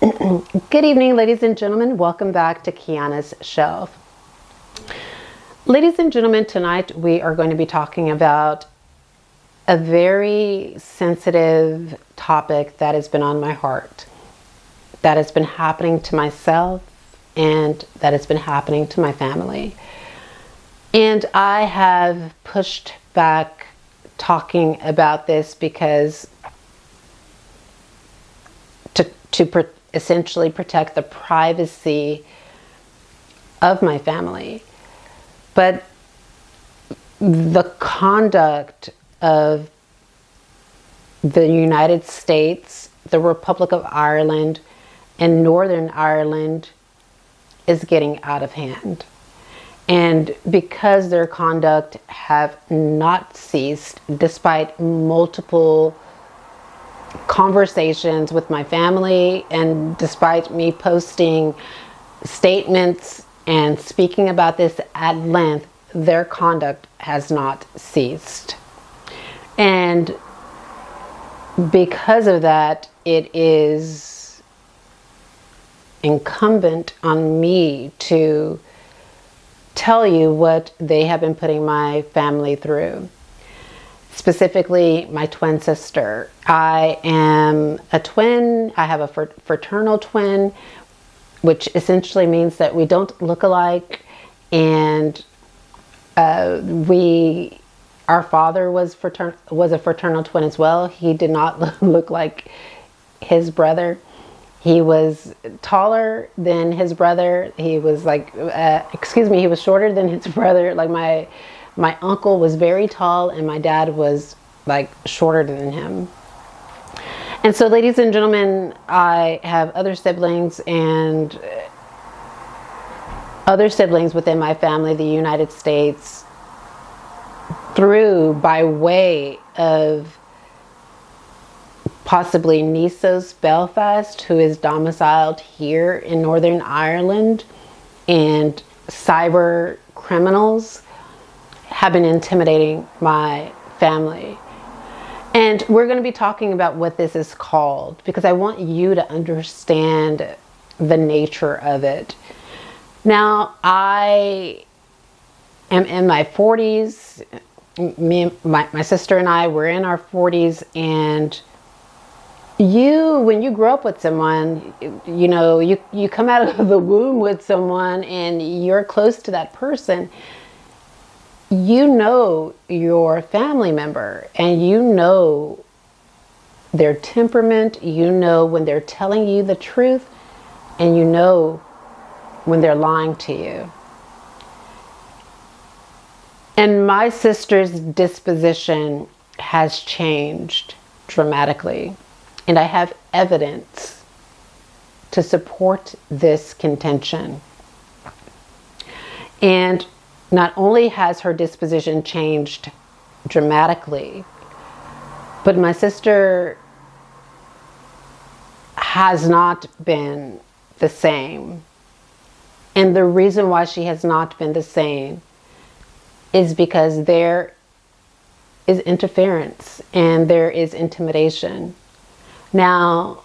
Good evening, ladies and gentlemen. Welcome back to Kiana's Shelf. Ladies and gentlemen, tonight we are going to be talking about a very sensitive topic that has been on my heart, that has been happening to myself, and that has been happening to my family. And I have pushed back talking about this because to essentially protect the privacy of my family. But the conduct of the United States, the Republic of Ireland, and Northern Ireland is getting out of hand. And because their conduct have not ceased, despite multiple conversations with my family, and despite me posting statements and speaking about this at length, their conduct has not ceased. And because of that, it is incumbent on me to tell you what they have been putting my family through. Specifically, my twin sister. I am a twin. I have a fraternal twin, which essentially means that we don't look alike. And our father was a fraternal twin as well. He did not look like his brother. He was taller than his brother. He was he was shorter than his brother. Like my uncle was very tall and my dad was like shorter than him. And so, ladies and gentlemen, I have other siblings within my family, the United States, by way of possibly Nisos Belfast, who is domiciled here in Northern Ireland, and cyber criminals have been intimidating my family. And we're going to be talking about what this is called, because I want you to understand the nature of it. Now, I am in my 40s. My sister and I were in our 40s, and when you grow up with someone, you come out of the womb with someone and you're close to that person. You know your family member, and you know their temperament, you know when they're telling you the truth, and you know when they're lying to you. And my sister's disposition has changed dramatically, and I have evidence to support this contention. And not only has her disposition changed dramatically, but my sister has not been the same. And the reason why she has not been the same is because there is interference and there is intimidation. Now,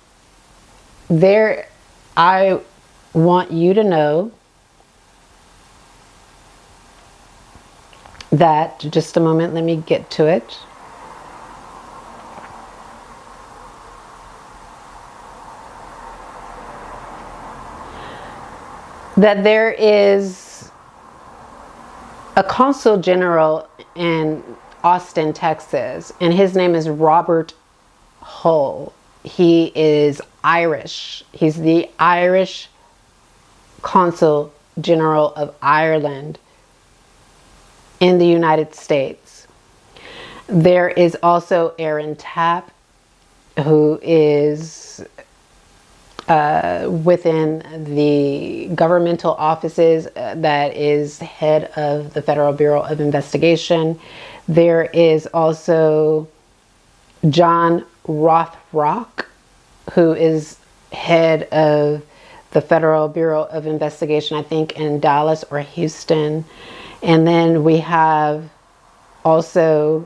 I want you to know that, just a moment, let me get to it. That there is a consul general in Austin, Texas, and his name is Robert Hull. He is Irish. He's the Irish consul general of Ireland in the United States. There is also Aaron Tapp, who is within the governmental offices, that is head of the Federal Bureau of Investigation. There is also John Rothrock, who is head of the Federal Bureau of Investigation, I think in Dallas or Houston. And then we have also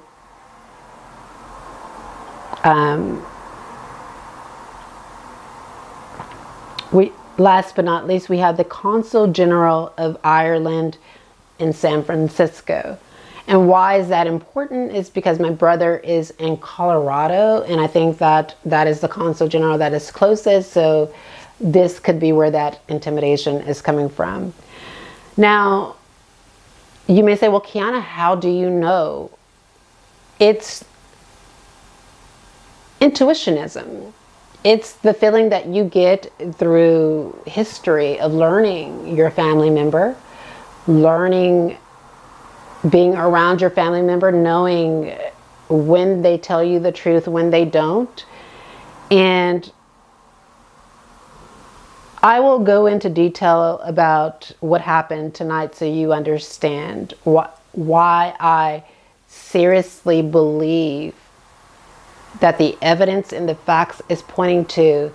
last but not least, we have the Consul General of Ireland in San Francisco. And why is that important? Is because my brother is in Colorado, and I think that that is the Consul General that is closest, so this could be where that intimidation is coming from. Now, you may say, well, Kiana, how do you know? It's intuitionism. It's the feeling that you get through history of learning your family member, learning, being around your family member, knowing when they tell you the truth, when they don't. And I will go into detail about what happened tonight so you understand why I seriously believe that the evidence and the facts is pointing to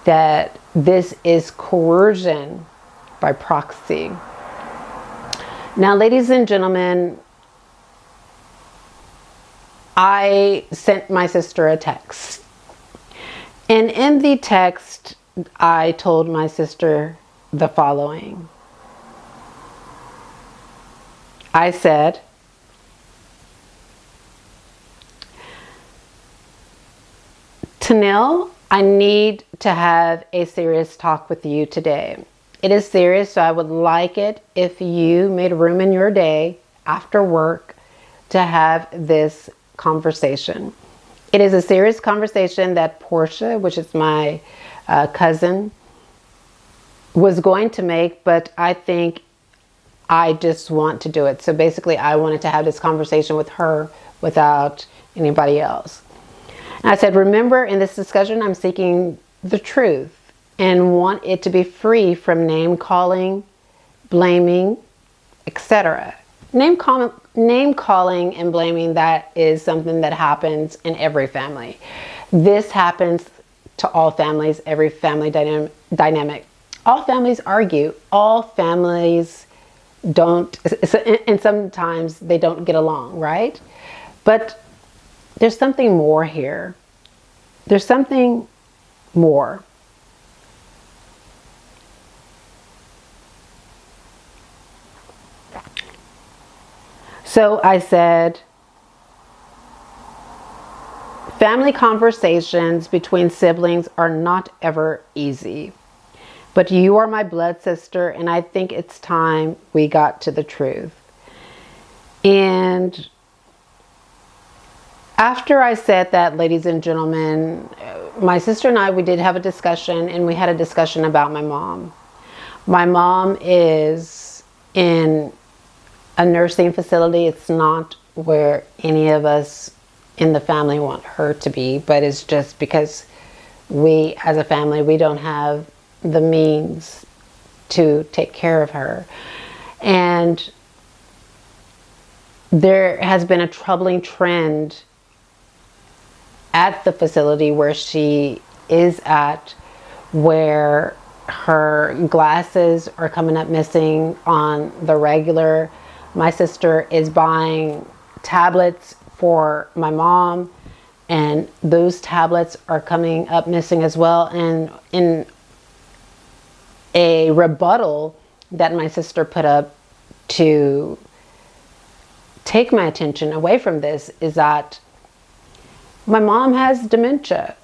that this is coercion by proxy. Now, ladies and gentlemen, I sent my sister a text. And in the text, I told my sister the following. I said, Tanil, I need to have a serious talk with you today. It is serious, so I would like it if you made room in your day after work to have this conversation. It is a serious conversation that Portia, which is my cousin, was going to make, but I think I just want to do it. So basically, I wanted to have this conversation with her without anybody else. And I said, remember, in this discussion, I'm seeking the truth and want it to be free from name calling, blaming, etc. Name calling and blaming, that is something that happens in every family. This happens to all families, every family dynamic. All families argue. All families don't, and sometimes they don't get along, right? But there's something more here. There's something more. So I said, family conversations between siblings are not ever easy. But you are my blood sister, and I think it's time we got to the truth. And after I said that, ladies and gentlemen, my sister and I, we did have a discussion, and we had a discussion about my mom. My mom is in a nursing facility. It's not where any of us in the family want her to be, but it's just because we, as a family, we don't have the means to take care of her. And there has been a troubling trend at the facility where she is at, where her glasses are coming up missing on the regular. My sister is buying tablets for my mom, and those tablets are coming up missing as well. And in a rebuttal that my sister put up to take my attention away from this is that my mom has dementia.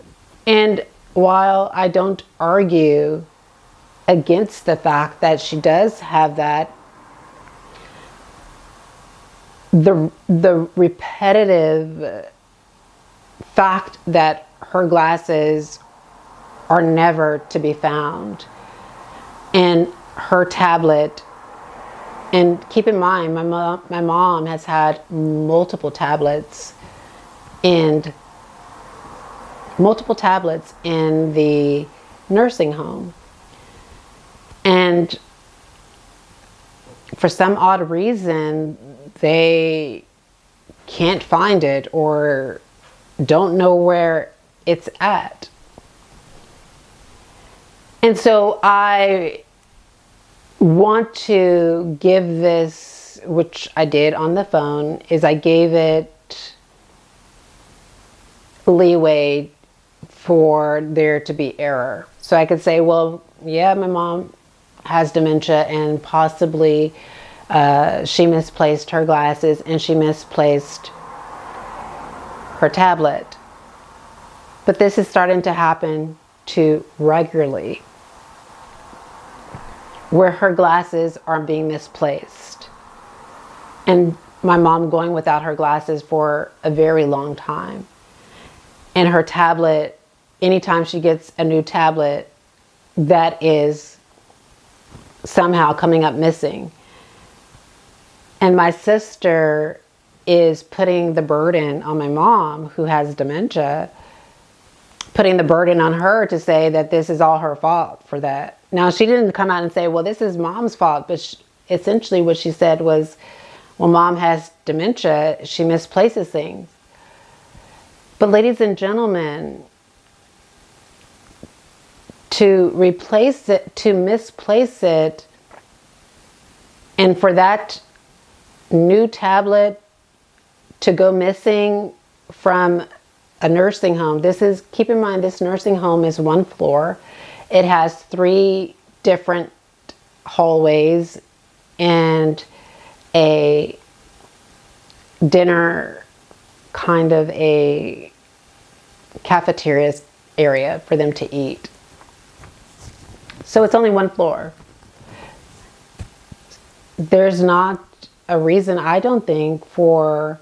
And while I don't argue against the fact that she does have that, the repetitive fact that her glasses are never to be found, and her tablet, and keep in mind, my mom has had multiple tablets in the nursing home, and for some odd reason they can't find it or don't know where it's at. And so I want to give this, which I did on the phone, is I gave it leeway for there to be error. So I could say, well, yeah, my mom has dementia, and possibly she misplaced her glasses and she misplaced her tablet. But this is starting to happen too regularly, where her glasses are being misplaced. And my mom going without her glasses for a very long time. And her tablet, anytime she gets a new tablet, that is somehow coming up missing. And my sister is putting the burden on my mom, who has dementia, putting the burden on her to say that this is all her fault for that. Now, she didn't come out and say, well, this is mom's fault, but essentially what she said was, well, mom has dementia, she misplaces things. But ladies and gentlemen, to replace it, to misplace it, and for that new tablet to go missing from a nursing home. Keep in mind, this nursing home is one floor. It has 3 different hallways and a dinner, kind of a cafeteria area for them to eat. So it's only one floor. There's not a reason, I don't think, for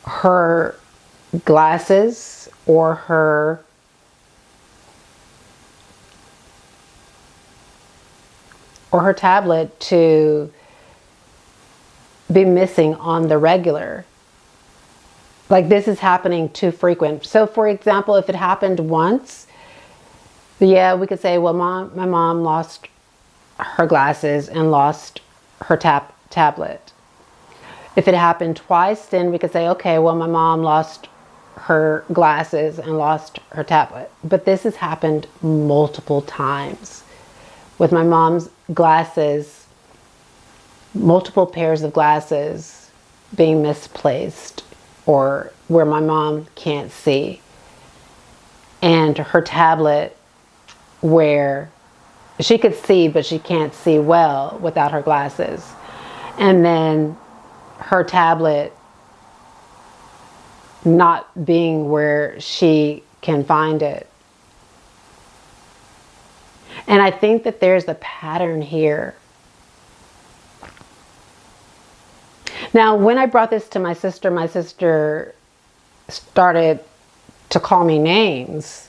her glasses or her tablet to be missing on the regular. Like, this is happening too frequent. So for example, if it happened once, yeah, we could say, well, my mom lost her glasses and lost her tablet. If it happened twice, then we could say, okay, well, my mom lost her glasses and lost her tablet. But this has happened multiple times with my mom's glasses, multiple pairs of glasses being misplaced, or where my mom can't see, and her tablet where she could see, but she can't see well without her glasses. And then her tablet not being where she can find it. And I think that there's a pattern here. Now, when I brought this to my sister started to call me names.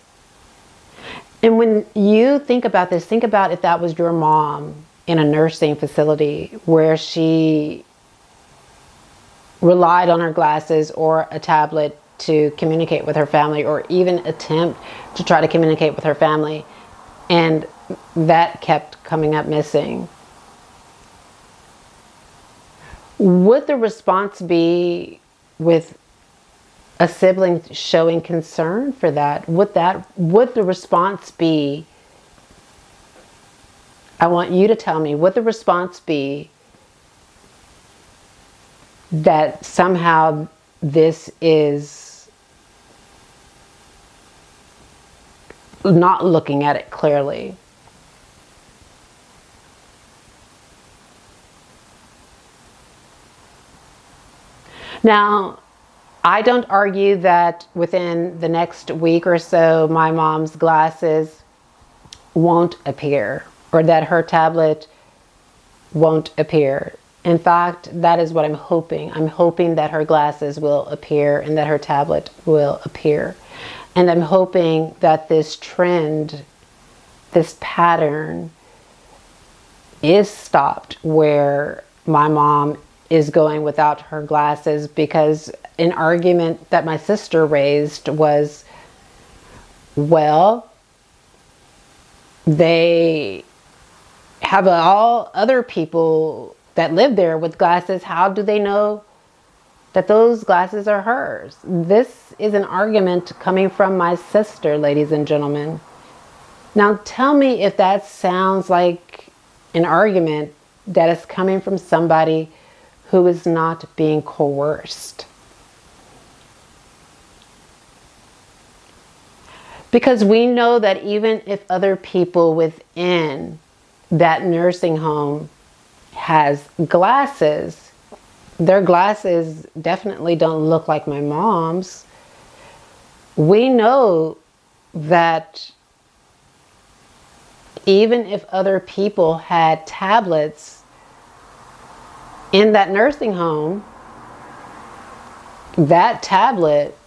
And when you think about this, think about if that was your mom in a nursing facility where she relied on her glasses or a tablet to communicate with her family, or even attempt to try to communicate with her family, and that kept coming up missing. Would the response be with a sibling showing concern for that? Would the response be, I want you to tell me, would the response be that somehow this is not looking at it clearly? Now, I don't argue that within the next week or so my mom's glasses won't appear, or that her tablet won't appear. In fact, that is what I'm hoping. I'm hoping that her glasses will appear and that her tablet will appear. And I'm hoping that this trend, this pattern, is stopped where my mom is going without her glasses. Because an argument that my sister raised was, well, they have all other people that live there with glasses. How do they know that those glasses are hers? This is an argument coming from my sister, ladies and gentlemen. Now tell me if that sounds like an argument that is coming from somebody who is not being coerced. Because we know that even if other people within that nursing home has glasses, their glasses definitely don't look like my mom's. We know that even if other people had tablets in that nursing home, that tablet,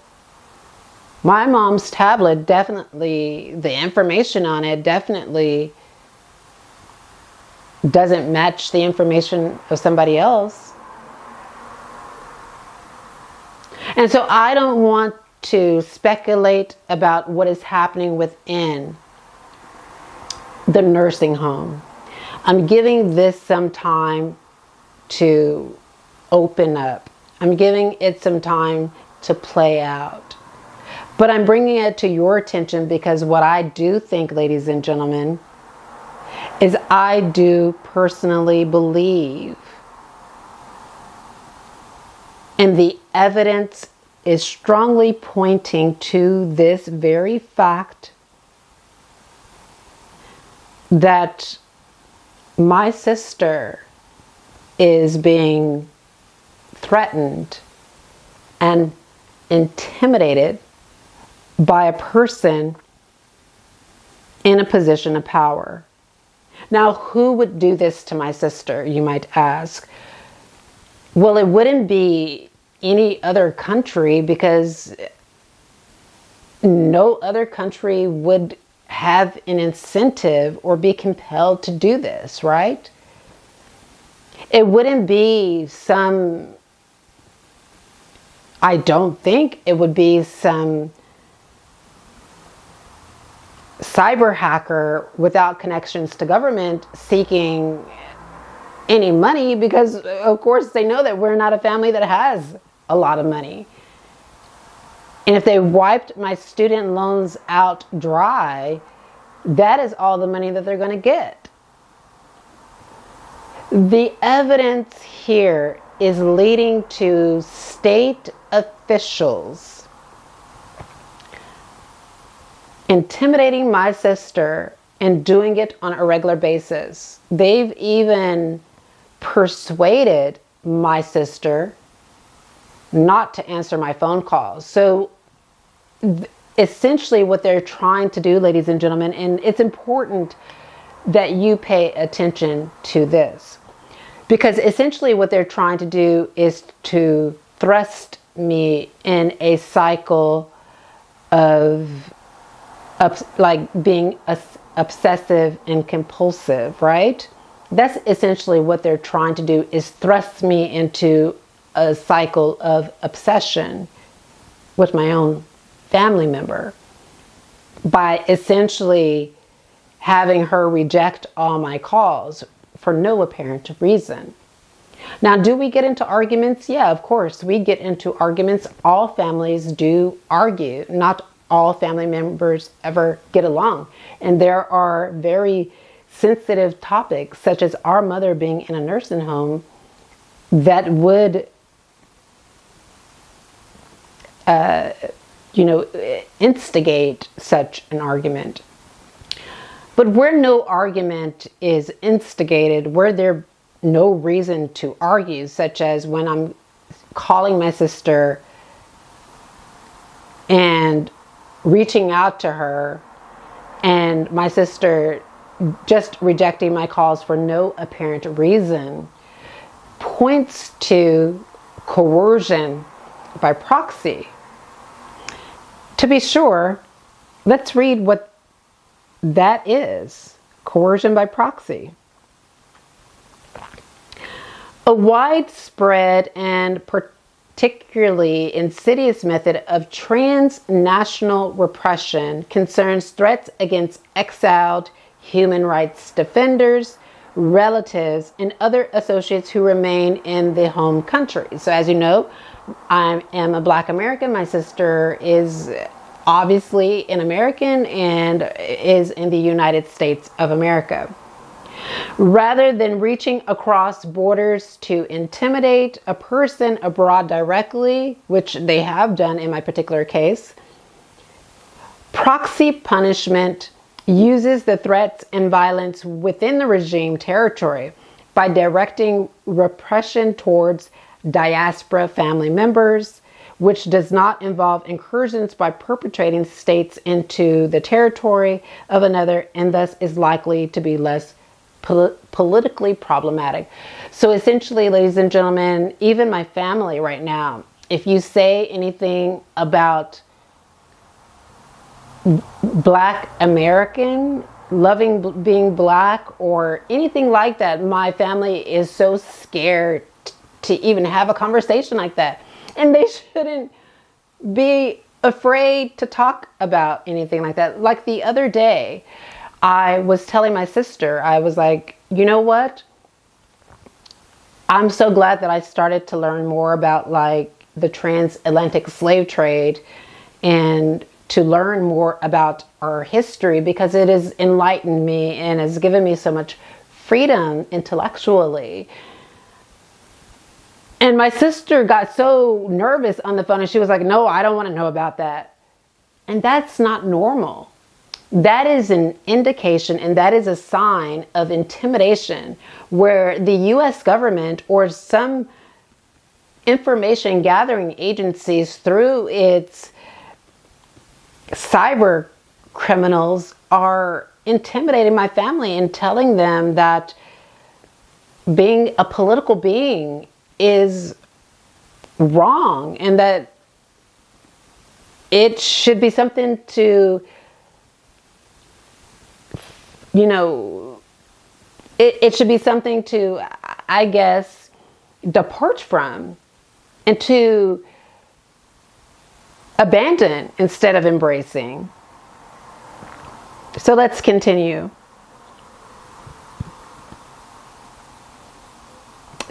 my mom's tablet, definitely, the information on it definitely doesn't match the information of somebody else. And so I don't want to speculate about what is happening within the nursing home. I'm giving this some time to open up. I'm giving it some time to play out. But I'm bringing it to your attention because what I do think, ladies and gentlemen, is I do personally believe, and the evidence is strongly pointing to this very fact, that my sister is being threatened and intimidated by a person in a position of power. Now, who would do this to my sister, you might ask? Well, it wouldn't be any other country, because no other country would have an incentive or be compelled to do this, right? It wouldn't be I don't think it would be some cyber hacker without connections to government seeking any money, because of course they know that we're not a family that has a lot of money. And if they wiped my student loans out dry, that is all the money that they're going to get. The evidence here is leading to state officials intimidating my sister and doing it on a regular basis. They've even persuaded my sister not to answer my phone calls. So essentially what they're trying to do, ladies and gentlemen, and it's important that you pay attention to this, because essentially what they're trying to do is to thrust me in a cycle of like being obsessive and compulsive, right? That's essentially what they're trying to do, is thrust me into a cycle of obsession with my own family member by essentially having her reject all my calls for no apparent reason. Now, do we get into arguments? Yeah, of course, we get into arguments. All families do argue. Not all family members ever get along. And there are very sensitive topics, such as our mother being in a nursing home, that would instigate such an argument. But where no argument is instigated, where there's no reason to argue, such as when I'm calling my sister and reaching out to her, and my sister just rejecting my calls for no apparent reason, points to coercion by proxy. To be sure, let's read what that is. Coercion by proxy. A widespread and particularly insidious method of transnational repression concerns threats against exiled human rights defenders, relatives, and other associates who remain in the home country. So as you know, I am a Black American. My sister is obviously an American and is in the United States of America. Rather than reaching across borders to intimidate a person abroad directly, which they have done in my particular case, Proxy punishment uses the threats and violence within the regime territory by directing repression towards diaspora family members, which does not involve incursions by perpetrating states into the territory of another, and thus is likely to be less politically problematic. So essentially, ladies and gentlemen, even my family right now, if you say anything about Black American, loving being Black, or anything like that, my family is so scared to even have a conversation like that. And they shouldn't be afraid to talk about anything like that. Like the other day, I was telling my sister, I was like, you know what? I'm so glad that I started to learn more about like the transatlantic slave trade and to learn more about our history, because it has enlightened me and has given me so much freedom intellectually. And my sister got so nervous on the phone and she was like, no, I don't want to know about that. And that's not normal. That is an indication and that is a sign of intimidation where the US government or some information gathering agencies through its cyber criminals are intimidating my family and telling them that being a political being is wrong and that it should be something to, you know, it should be something to, I guess, depart from and to abandon instead of embracing. So let's continue.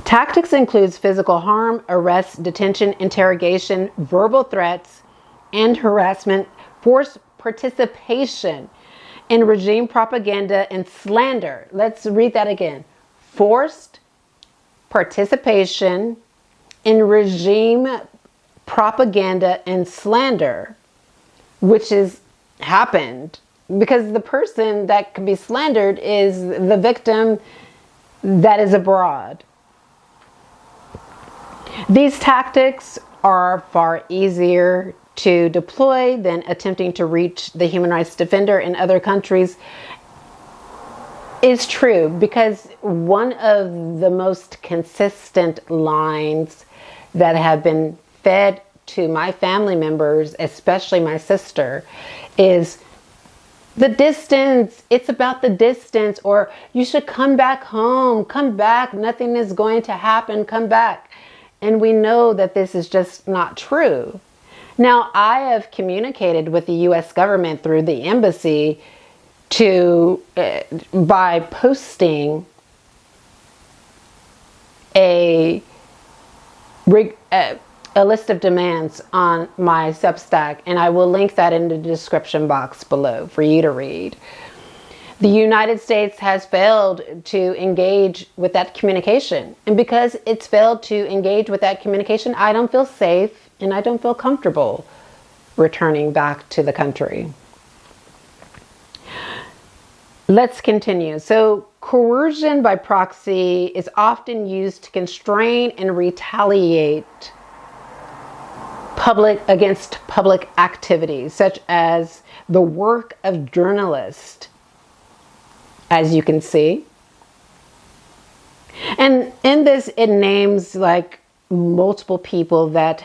Tactics includes physical harm, arrest, detention, interrogation, verbal threats, and harassment, forced participation in regime propaganda and slander. Let's read that again. Forced participation in regime propaganda and slander, which has happened because the person that can be slandered is the victim that is abroad. These tactics are far easier to deploy than attempting to reach the human rights defender in other countries. Is true, because one of the most consistent lines that have been fed to my family members, especially my sister, is the distance. It's about the distance, or you should come back home, come back, nothing is going to happen, come back. And we know that this is just not true. Now, I have communicated with the US government through the embassy by posting a list of demands on my Substack, and I will link that in the description box below for you to read. The United States has failed to engage with that communication. And because it's failed to engage with that communication, I don't feel safe and I don't feel comfortable returning back to the country. Let's continue. So, coercion by proxy is often used to constrain and retaliate against public activities, such as the work of journalists, as you can see. And in this, it names like multiple people that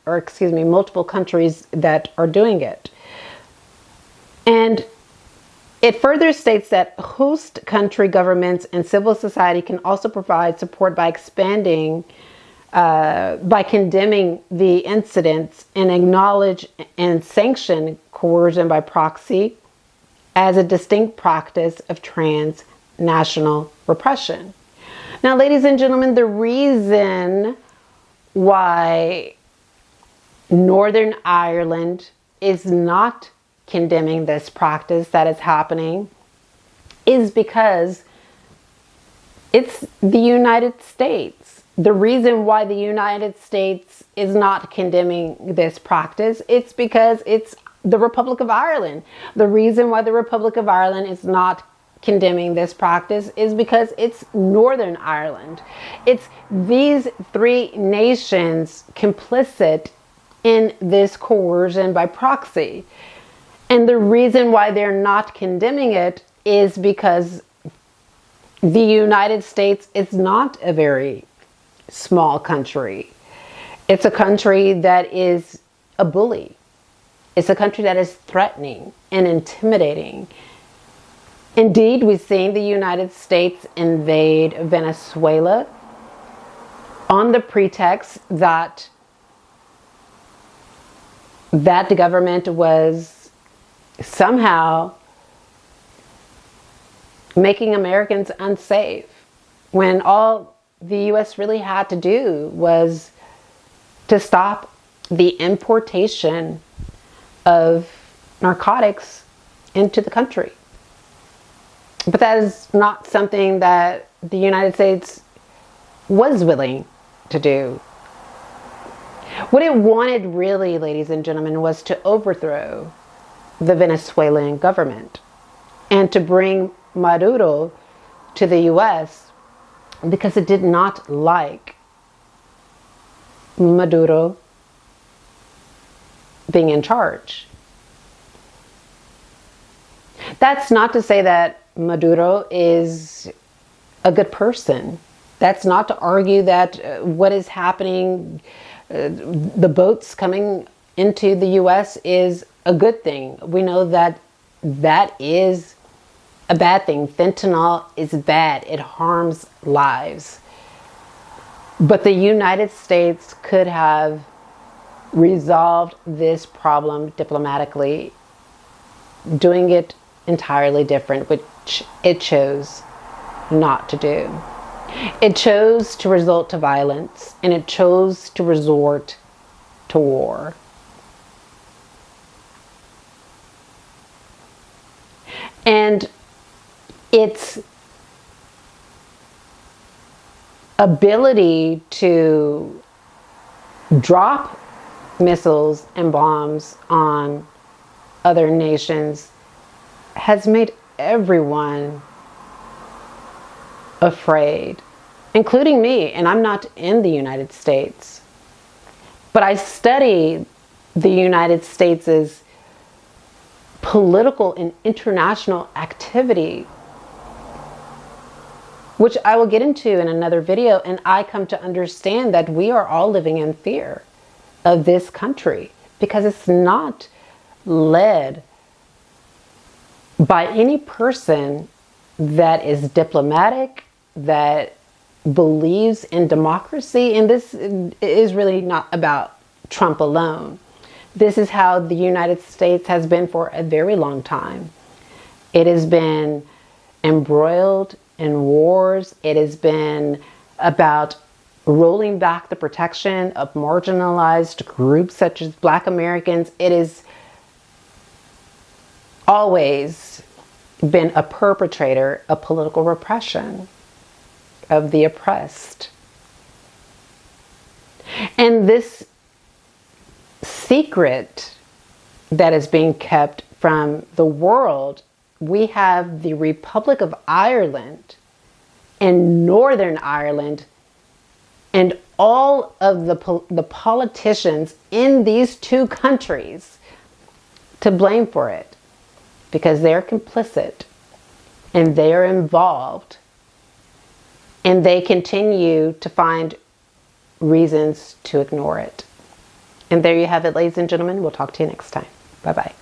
multiple countries that are doing it. And it further states that host country governments and civil society can also provide support by condemning the incidents and acknowledge and sanction coercion by proxy as a distinct practice of transnational repression. Now, ladies and gentlemen, the reason why Northern Ireland is not condemning this practice that is happening is because it's the United States. The reason why the United States is not condemning this practice, it's because it's the Republic of Ireland. The reason why the Republic of Ireland is not condemning this practice is because it's Northern Ireland. It's these three nations complicit in this coercion by proxy. And the reason why they're not condemning it is because the United States is not a very small country. It's a country that is a bully. It's a country that is threatening and intimidating. Indeed, we've seen the United States invade Venezuela on the pretext that the government was somehow making Americans unsafe, when all the U.S. really had to do was to stop the importation of narcotics into the country. But that is not something that the United States was willing to do. What it wanted really, ladies and gentlemen, was to overthrow the Venezuelan government and to bring Maduro to the U.S. because it did not like Maduro being in charge. That's not to say that Maduro is a good person. That's not to argue that what is happening, the boats coming into the U.S. is a good thing. We know that that is a bad thing. Fentanyl is bad. It harms lives. But the United States could have resolved this problem diplomatically, doing it entirely different, which it chose not to do. It chose to resort to violence, and it chose to resort to war. And its ability to drop missiles and bombs on other nations has made everyone afraid, including me. And I'm not in the United States, but I study the United States' political and international activity, which I will get into in another video. And I come to understand that we are all living in fear of this country because it's not led by any person that is diplomatic, that believes in democracy. And this is really not about Trump alone. This is how the United States has been for a very long time. It has been embroiled in wars. It has been about rolling back the protection of marginalized groups such as Black Americans. It has always been a perpetrator of political repression of the oppressed. And this secret that is being kept from the world, we have the Republic of Ireland and Northern Ireland and all of the politicians in these two countries to blame for it, because they're complicit and they are involved, and they continue to find reasons to ignore it. And there you have it, ladies and gentlemen. We'll talk to you next time. Bye-bye.